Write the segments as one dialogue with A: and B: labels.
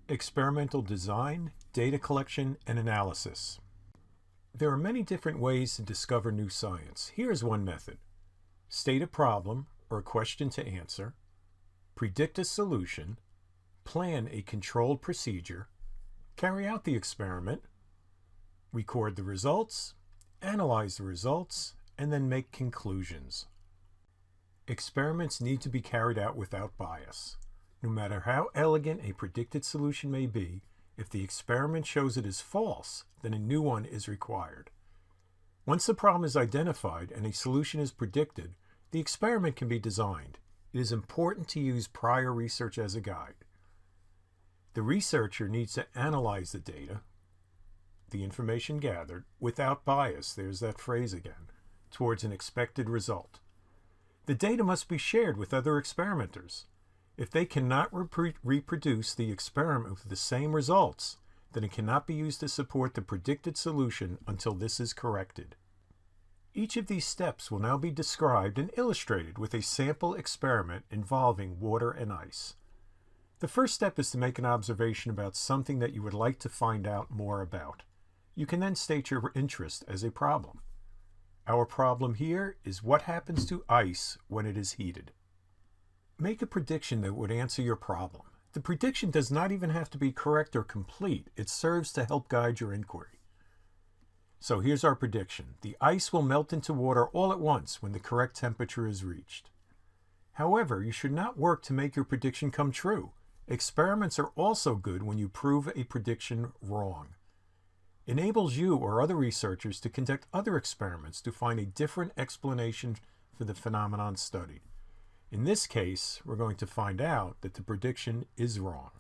A: Experimental design, data collection, and analysis. There are many different ways to discover new science. Here's one method. State a problem or a question to answer, predict a solution, plan a controlled procedure, carry out the experiment, record the results, analyze the results, and then make conclusions. Experiments need to be carried out without bias. No matter how elegant a predicted solution may be, if the experiment shows it is false, then a new one is required. Once the problem is identified and a solution is predicted, the experiment can be designed. It is important to use prior research as a guide. The researcher needs to analyze the data, the information gathered, without bias, there's that phrase again, towards an expected result. The data must be shared with other experimenters. If they cannot reproduce the experiment with the same results, then it cannot be used to support the predicted solution until this is corrected. Each of these steps will now be described and illustrated with a sample experiment involving water and ice. The first step is to make an observation about something that you would like to find out more about. You can then state your interest as a problem. Our problem here is what happens to ice when it is heated. Make a prediction that would answer your problem. The prediction does not even have to be correct or complete. It serves to help guide your inquiry. So here's our prediction. The ice will melt into water all at once when the correct temperature is reached. However, you should not work to make your prediction come true. Experiments are also good when you prove a prediction wrong. Enables you or other researchers to conduct other experiments to find a different explanation for the phenomenon studied. In this case, we're going to find out that the prediction is wrong.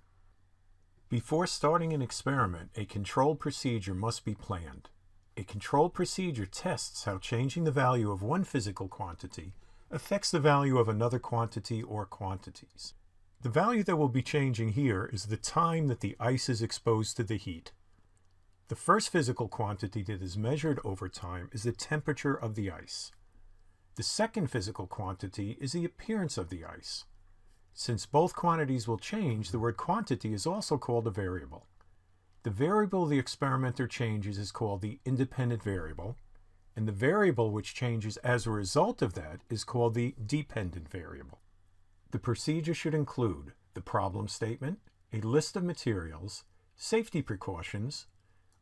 A: Before starting an experiment, a controlled procedure must be planned. A controlled procedure tests how changing the value of one physical quantity affects the value of another quantity or quantities. The value that will be changing here is the time that the ice is exposed to the heat. The first physical quantity that is measured over time is the temperature of the ice. The second physical quantity is the appearance of the ice. Since both quantities will change, the word quantity is also called a variable. The variable the experimenter changes is called the independent variable, and the variable which changes as a result of that is called the dependent variable. The procedure should include the problem statement, a list of materials, safety precautions,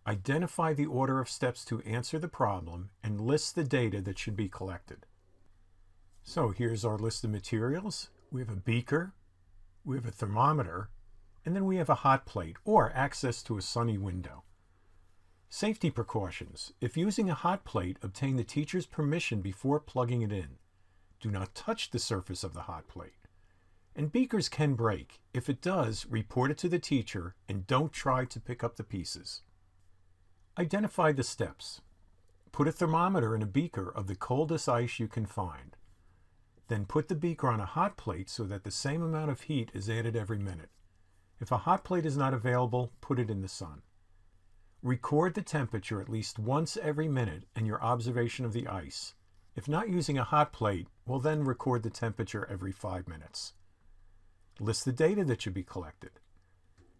A: identify the order of steps to answer the problem, and list the data that should be collected. So here's our list of materials. We have a beaker, we have a thermometer, and then we have a hot plate or access to a sunny window. Safety precautions. If using a hot plate, obtain the teacher's permission before plugging it in. Do not touch the surface of the hot plate. And beakers can break. If it does, report it to the teacher and don't try to pick up the pieces. Identify the steps. Put a thermometer in a beaker of the coldest ice you can find. Then put the beaker on a hot plate so that the same amount of heat is added every minute. If a hot plate is not available, put it in the sun. Record the temperature at least once every minute and your observation of the ice. If not using a hot plate, well then record the temperature every 5 minutes. List the data that should be collected.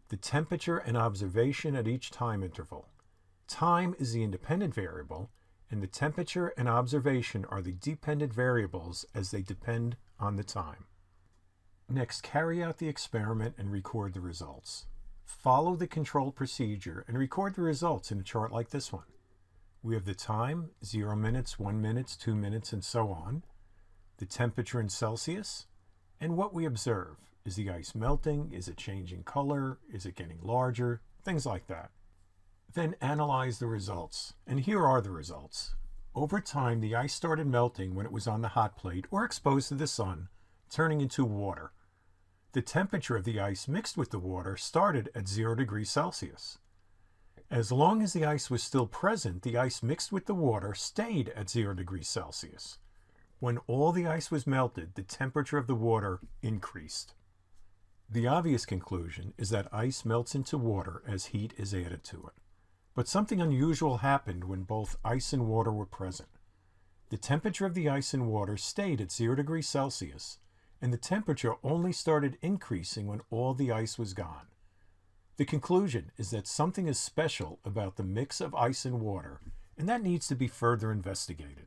A: The temperature and observation at each time interval. Time is the independent variable, and the temperature and observation are the dependent variables as they depend on the time. Next, carry out the experiment and record the results. Follow the controlled procedure and record the results in a chart like this one. We have the time, 0 minutes, 1 minute, 2 minutes, and so on, the temperature in Celsius, and what we observe. Is the ice melting? Is it changing color? Is it getting larger? Things like that. Then analyze the results. And here are the results. Over time, the ice started melting when it was on the hot plate or exposed to the sun, turning into water. The temperature of the ice mixed with the water started at 0 degrees Celsius. As long as the ice was still present, the ice mixed with the water stayed at 0 degrees Celsius. When all the ice was melted, the temperature of the water increased. The obvious conclusion is that ice melts into water as heat is added to it. But something unusual happened when both ice and water were present. The temperature of the ice and water stayed at 0 degrees Celsius, and the temperature only started increasing when all the ice was gone. The conclusion is that something is special about the mix of ice and water, and that needs to be further investigated.